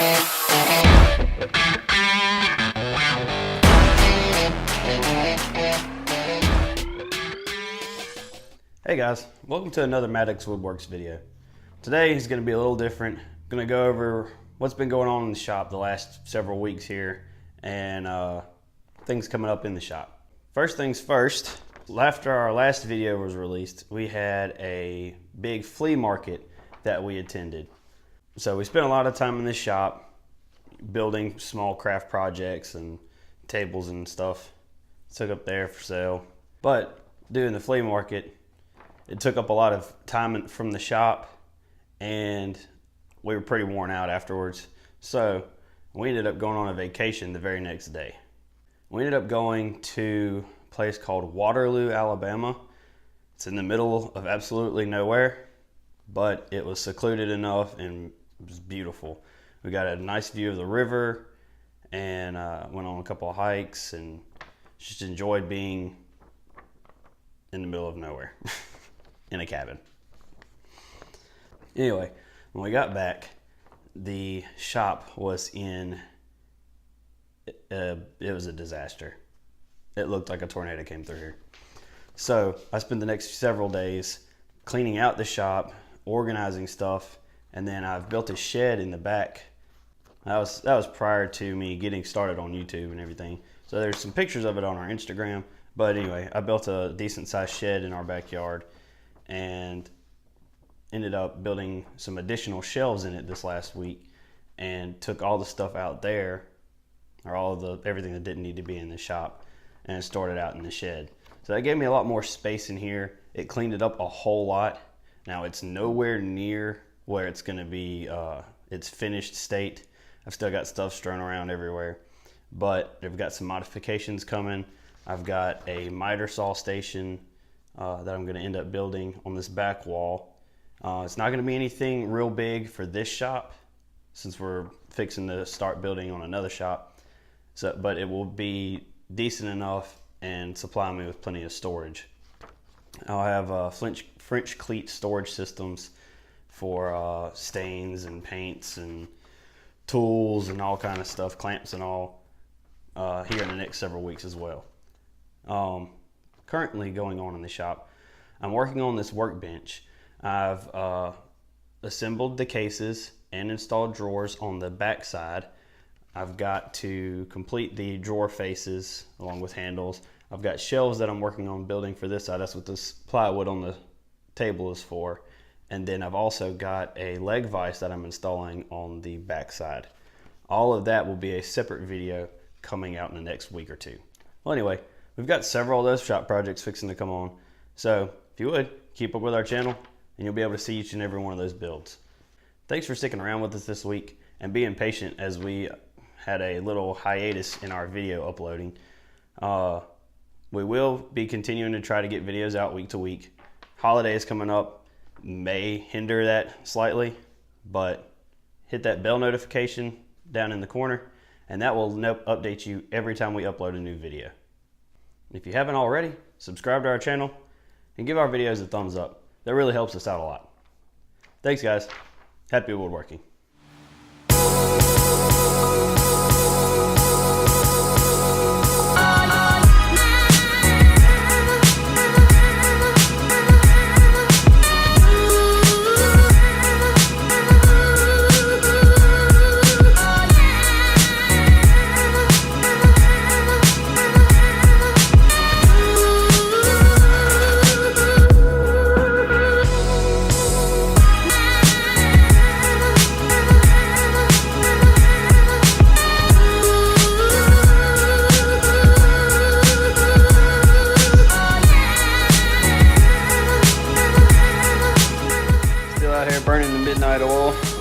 Hey guys, welcome to another Maddox Woodworks video. Today is going to be a little different. I'm going to go over what's been going on in the shop the last several weeks here and things coming up in the shop. First things first, after our last video was released, we had a big flea market that we attended. So we spent a lot of time in this shop building small craft projects and tables and stuff. Took up there for sale. But doing the flea market, it took up a lot of time from the shop and we were pretty worn out afterwards. So we ended up going on a vacation the very next day. We ended up going to a place called Waterloo, Alabama. It's in the middle of absolutely nowhere, but it was secluded enough and it was beautiful. We got a nice view of the river and went on a couple of hikes and just enjoyed being in the middle of nowhere. In a cabin. Anyway, when we got back, the shop was in, it was a disaster. It looked like a tornado came through here. So I spent the next several days cleaning out the shop, organizing stuff, and then I've built a shed in the back. That was prior to me getting started on YouTube and everything. So there's some pictures of it on our Instagram. But anyway, I built a decent sized shed in our backyard and ended up building some additional shelves in it this last week and took all the stuff out there, or everything that didn't need to be in the shop, and stored it out in the shed. So that gave me a lot more space in here. It cleaned it up a whole lot. Now it's nowhere near where it's going to be its finished state. I've still got stuff strewn around everywhere, but I've got some modifications coming. I've got a miter saw station that I'm going to end up building on this back wall. It's not going to be anything real big for this shop since we're fixing to start building on another shop. But it will be decent enough and supply me with plenty of storage. I'll have French cleat storage systems for stains and paints and tools and all kind of stuff, clamps and all, here in the next several weeks as well. Currently going on in the shop, I'm working on this workbench. I've assembled the cases and installed drawers on the back side. I've got to complete the drawer faces along with handles. I've got shelves that I'm working on building for this side. That's what this plywood on the table is for. And then I've also got a leg vise that I'm installing on the back side. All of that will be a separate video coming out in the next week or two. Well, anyway, we've got several of those shop projects fixing to come on. So if you would, keep up with our channel and you'll be able to see each and every one of those builds. Thanks for sticking around with us this week and being patient as we had a little hiatus in our video uploading. We will be continuing to try to get videos out week to week. Holidays coming up may hinder that slightly, but hit that bell notification down in the corner and that will update you every time we upload a new video. If you haven't already, subscribe to our channel and give our videos a thumbs up. That really helps us out a lot. Thanks guys. Happy woodworking.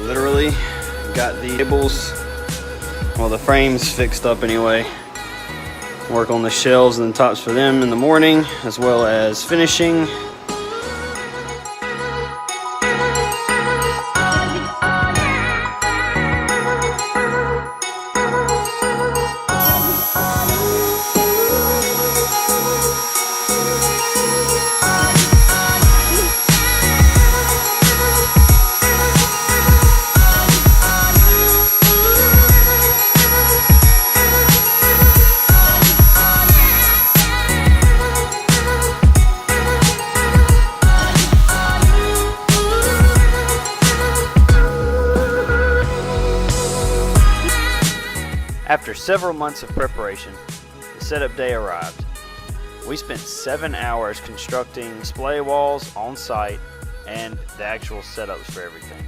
Literally got the tables, well, the frames fixed up anyway. Work on the shelves and the tops for them in the morning, as well as finishing. After several months of preparation, the setup day arrived. We spent 7 hours constructing display walls on site and the actual setups for everything.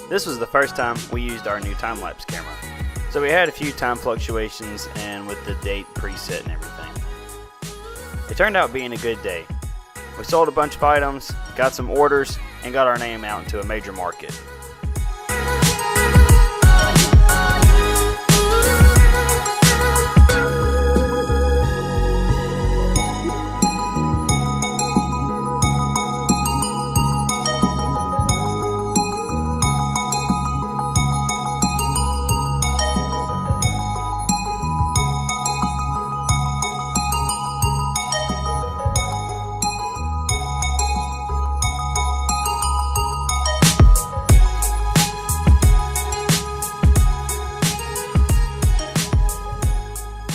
This was the first time we used our new time-lapse camera, so we had a few time fluctuations and with the date preset and everything. It turned out being a good day. We sold a bunch of items, got some orders, and got our name out into a major market.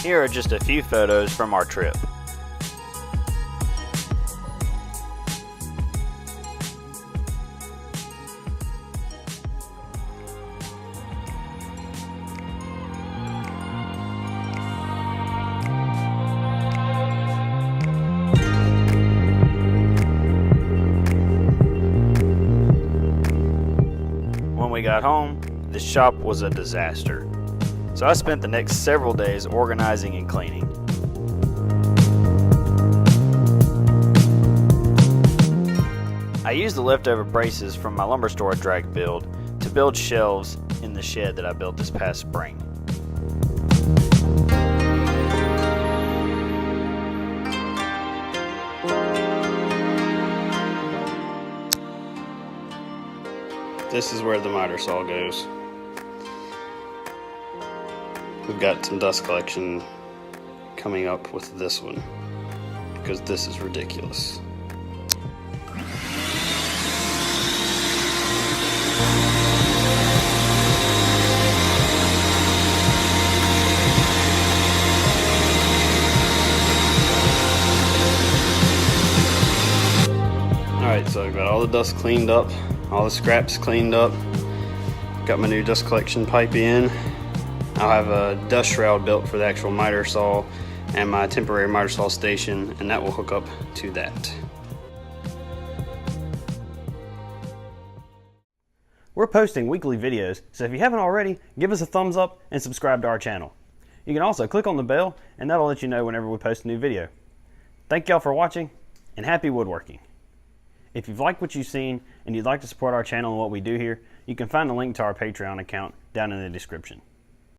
Here are just a few photos from our trip. When we got home, the shop was a disaster. So I spent the next several days organizing and cleaning. I used the leftover braces from my lumber store drag build to build shelves in the shed that I built this past spring. This is where the miter saw goes. We've got some dust collection coming up with this one because this is ridiculous. Alright, so I've got all the dust cleaned up, all the scraps cleaned up, got my new dust collection pipe in. I'll have a dust shroud built for the actual miter saw and my temporary miter saw station, and that will hook up to that. We're posting weekly videos, so if you haven't already, give us a thumbs up and subscribe to our channel. You can also click on the bell and that'll let you know whenever we post a new video. Thank y'all for watching and happy woodworking. If you've liked what you've seen and you'd like to support our channel and what we do here, you can find a link to our Patreon account down in the description.